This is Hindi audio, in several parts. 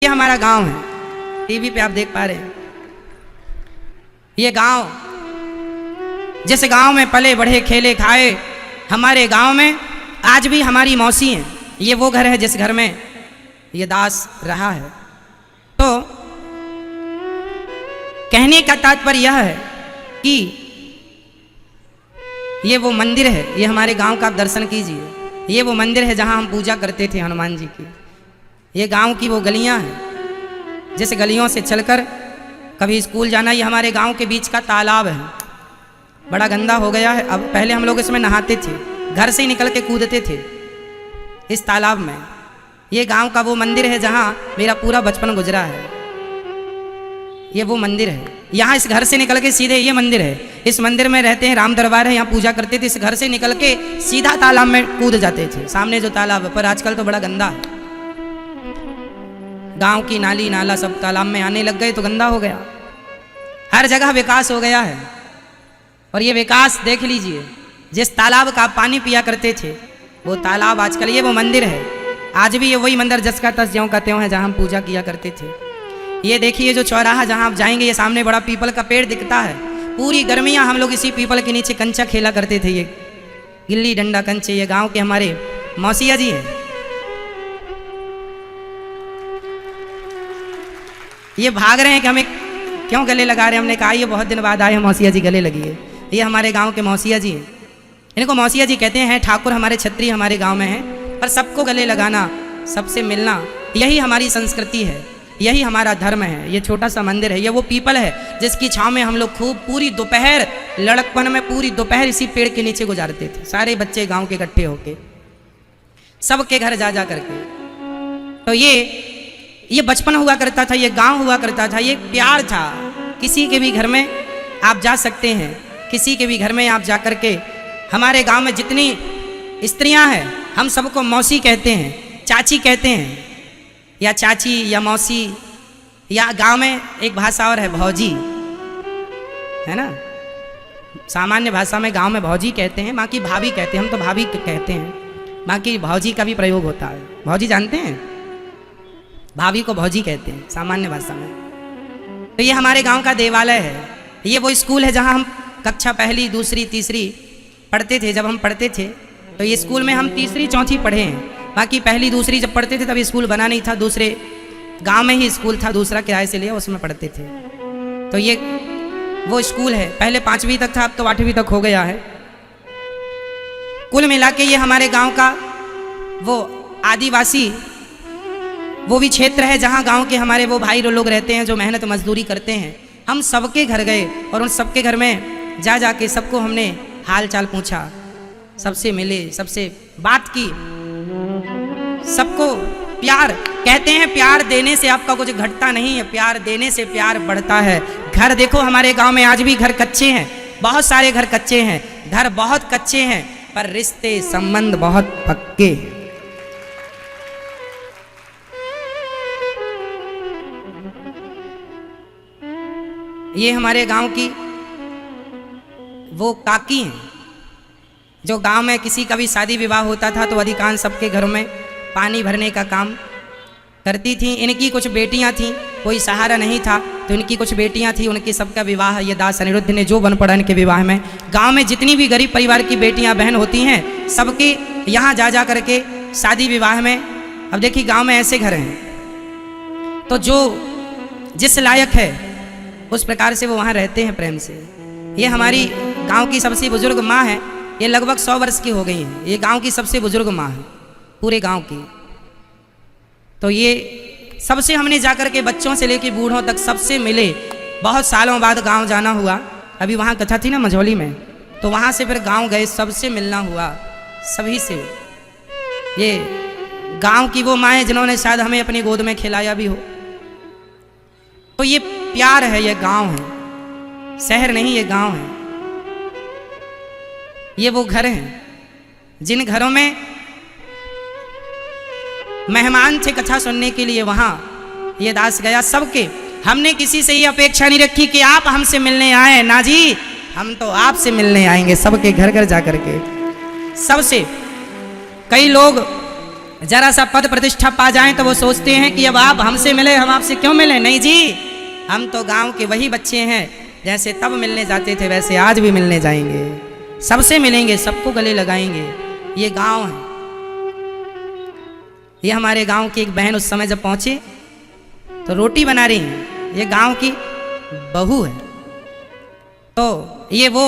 ये हमारा गांव है, टीवी पे आप देख पा रहे हैं। ये गांव, जिस गांव में पले बढ़े खेले खाए, हमारे गांव में आज भी हमारी मौसी हैं। ये वो घर है जिस घर में ये दास रहा है। तो कहने का तात्पर्य यह है कि ये वो मंदिर है, ये हमारे गांव का आप दर्शन कीजिए। ये वो मंदिर है जहां हम पूजा करते थे हनुमान जी की। ये गांव की वो गलियां हैं जिस गलियों से चलकर कभी स्कूल जाना। ये हमारे गांव के बीच का तालाब है, बड़ा गंदा हो गया है अब। पहले हम लोग इसमें नहाते थे, घर से ही निकल के कूदते थे इस तालाब में। ये गांव का वो मंदिर है जहां मेरा पूरा बचपन गुजरा है। ये वो मंदिर है, यहाँ इस घर से निकल के सीधे ये मंदिर है। इस मंदिर में रहते हैं, राम दरबार है, यहाँ पूजा करते थे। इस घर से निकल के सीधा तालाब में कूद जाते थे, सामने जो तालाब है। पर आजकल तो बड़ा गंदा है, गांव की नाली नाला सब तालाब में आने लग गए तो गंदा हो गया। हर जगह विकास हो गया है। और ये विकास देख लीजिए, जिस तालाब का पानी पिया करते थे वो तालाब आजकल ये वो मंदिर है। आज भी ये वही मंदिर जस का तस ज्यों का त्यों है, जहाँ हम पूजा किया करते थे। ये देखिए जो चौराहा जहाँ आप जाएंगे, ये सामने बड़ा पीपल का पेड़ दिखता है। पूरी गर्मियाँ हम लोग इसी पीपल के नीचे कंचा खेला करते थे, ये गिल्ली डंडा कंचे। ये गांव के हमारे मौसिया जी हैं। ये भाग रहे हैं कि हमें क्यों गले लगा रहे हैं। हमने कहा ये बहुत दिन बाद आए, मौसिया जी गले लगिए। ये हमारे गांव के मौसिया जी हैं, इनको मौसिया जी कहते हैं। ठाकुर हमारे छत्री हमारे गांव में हैं। पर सबको गले लगाना, सबसे मिलना, यही हमारी संस्कृति है, यही हमारा धर्म है। ये छोटा सा मंदिर है, ये वो पीपल है जिसकी छांव में हम लोग खूब पूरी दोपहर, लड़कपन में पूरी दोपहर इसी पेड़ के नीचे गुजारते थे, सारे बच्चे गांव के इकट्ठे होके, सबके घर जा जा करके। तो ये बचपन हुआ करता था, ये गांव हुआ करता था, ये प्यार था। किसी के भी घर में आप जा सकते हैं, किसी के भी घर में आप जा करके। हमारे गांव में जितनी स्त्रियां हैं हम सबको मौसी कहते हैं, चाची कहते हैं, या चाची या मौसी, या गांव में एक भाषा और है भौजी, है ना। सामान्य भाषा में गांव में भौजी कहते हैं, बाकी भाभी कहते हैं। हम तो भाभी कहते हैं, बाकी भौजी का भी प्रयोग होता है। भौजी जानते हैं, भाभी को भौजी कहते हैं सामान्य भाषा में। तो ये हमारे गांव का देवालय है। ये वो स्कूल है जहां हम कक्षा पहली दूसरी तीसरी पढ़ते थे। जब हम पढ़ते थे तो ये स्कूल में हम तीसरी चौथी पढ़े हैं। बाकी पहली दूसरी जब पढ़ते थे तब स्कूल बना नहीं था, दूसरे गांव में ही स्कूल था, दूसरा किराए से लिया, उसमें पढ़ते थे। तो ये वो स्कूल है, पहले 5वीं तक था, अब तो 8वीं तक हो गया है। कुल मिला के ये हमारे गांव का वो आदिवासी वो भी क्षेत्र है जहां गांव के हमारे वो भाई लोग रहते हैं जो मेहनत मजदूरी करते हैं। हम सबके घर गए और उन सबके घर में जा जा के सबको हमने हाल चाल पूछा, सबसे मिले, सबसे बात की, सबको प्यार कहते हैं। प्यार देने से आपका कुछ घटता नहीं है, प्यार देने से प्यार बढ़ता है। घर देखो हमारे गांव में आज भी घर कच्चे हैं, बहुत सारे घर कच्चे हैं, घर बहुत कच्चे हैं, पर रिश्ते संबंध बहुत पक्के हैं। ये हमारे गांव की वो काकी हैं जो गांव में किसी का भी शादी विवाह होता था तो अधिकांश सबके घरों में पानी भरने का काम करती थी। इनकी कुछ बेटियां थीं, कोई सहारा नहीं था तो इनकी कुछ बेटियां थीं, उनकी सबका विवाह ये दास अनिरुद्ध ने जो बन पड़ा इनके विवाह में। गांव में जितनी भी गरीब परिवार की बेटियां बहन होती हैं सबके यहाँ जा जा करके शादी विवाह में। अब देखिए गाँव में ऐसे घर हैं तो जो जिस लायक है उस प्रकार से वो वहाँ रहते हैं प्रेम से। ये हमारी गांव की सबसे बुजुर्ग माँ है, ये लगभग 100 वर्ष की हो गई हैं। ये गांव की सबसे बुजुर्ग माँ है पूरे गांव की। तो ये सबसे हमने जाकर के बच्चों से लेकर बूढ़ों तक सबसे मिले। बहुत सालों बाद गांव जाना हुआ, अभी वहाँ कथा थी ना मझौली में, तो वहाँ से फिर गांव गए, सबसे मिलना हुआ सभी से। ये गांव की वो माँ है जिन्होंने शायद हमें अपनी गोद में खिलाया भी हो। तो ये प्यार है, ये गांव है, शहर नहीं, ये गांव है। ये वो घर हैं जिन घरों में मेहमान थे कथा सुनने के लिए, वहां ये दास गया सबके। हमने किसी से ये अपेक्षा नहीं रखी कि आप हमसे मिलने आए, ना जी, हम तो आपसे मिलने आएंगे। सबके घर घर जाकर के सबसे। कई लोग जरा सा पद प्रतिष्ठा पा जाएं तो वो सोचते हैं कि अब आप हमसे मिले, हम आपसे क्यों मिले। नहीं जी, हम तो गांव के वही बच्चे हैं, जैसे तब मिलने जाते थे वैसे आज भी मिलने जाएंगे, सबसे मिलेंगे, सबको गले लगाएंगे। ये गांव है। ये हमारे गांव की एक बहन उस समय जब पहुंचे तो रोटी बना रही हैं, ये गांव की बहू है। तो ये वो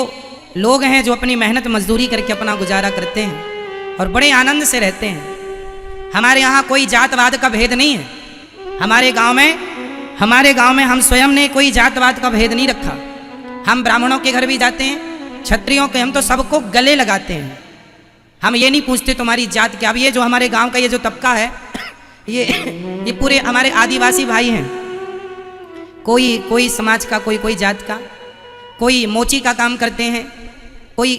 लोग हैं जो अपनी मेहनत मजदूरी करके अपना गुजारा करते हैं और बड़े आनंद से रहते हैं। हमारे यहाँ कोई जातवाद का भेद नहीं है। हमारे गांव में हम स्वयं ने कोई जातवाद का भेद नहीं रखा। हम ब्राह्मणों के घर भी जाते हैं, क्षत्रियों के, हम तो सबको गले लगाते हैं। हम ये नहीं पूछते तुम्हारी जात क्या। अब ये जो हमारे गांव का ये जो तबका है, ये पूरे हमारे आदिवासी भाई हैं। कोई समाज का, कोई जात का, कोई मोची का काम करते हैं, कोई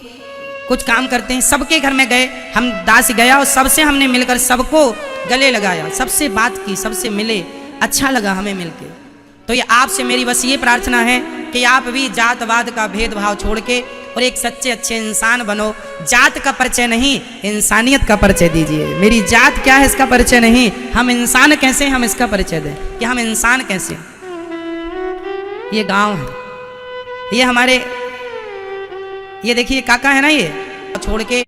कुछ काम करते हैं। सबके घर में गए, हम दास गया और सबसे हमने मिलकर सबको गले लगाया, सबसे बात की, सबसे मिले, अच्छा लगा हमें मिलके। तो ये आपसे मेरी बस ये प्रार्थना है कि आप भी जातवाद का भेदभाव छोड़ के और एक सच्चे अच्छे इंसान बनो। जात का परिचय नहीं, इंसानियत का परिचय दीजिए। मेरी जात क्या है इसका परिचय नहीं, हम इंसान कैसे, हम इसका परिचय दें कि हम इंसान कैसे। ये गांव है, ये हमारे, ये देखिए काका है ना, ये छोड़ के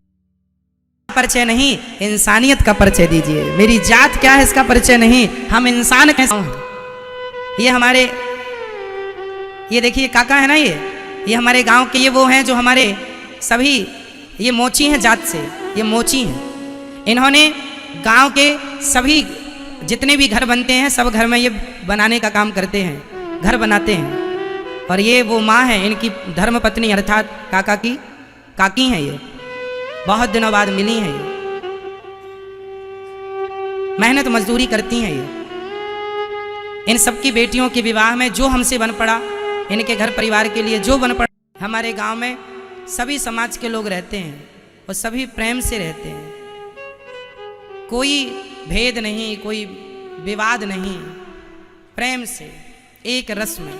परिचय नहीं, इंसानियत का परिचय दीजिए। मेरी जात क्या है इसका परिचय नहीं, हम इंसान कैसे। ये हमारे, ये देखिए काका है ना, ये हमारे गांव के, ये वो हैं जो हमारे सभी, ये मोची हैं जात से, ये मोची हैं। इन्होंने गांव के सभी जितने भी घर बनते हैं सब घर में ये बनाने का काम करते हैं, घर बनाते हैं। और ये वो माँ है, इनकी धर्मपत्नी अर्थात काका की काकी हैं। ये बहुत दिनों बाद मिली हैं। ये मेहनत मजदूरी करती हैं। ये इन सबकी बेटियों के विवाह में जो हमसे बन पड़ा, इनके घर परिवार के लिए जो बन पड़ा। हमारे गांव में सभी समाज के लोग रहते हैं और सभी प्रेम से रहते हैं, कोई भेद नहीं, कोई विवाद नहीं, प्रेम से एक रस में।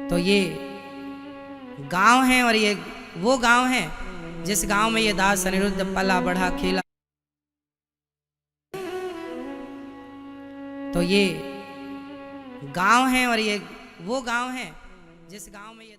तो ये गांव है और ये वो गांव है जिस गांव में ये दास अनिरुद्ध पला बढ़ा खेला। तो ये गांव है और ये वो गांव है जिस गांव में ये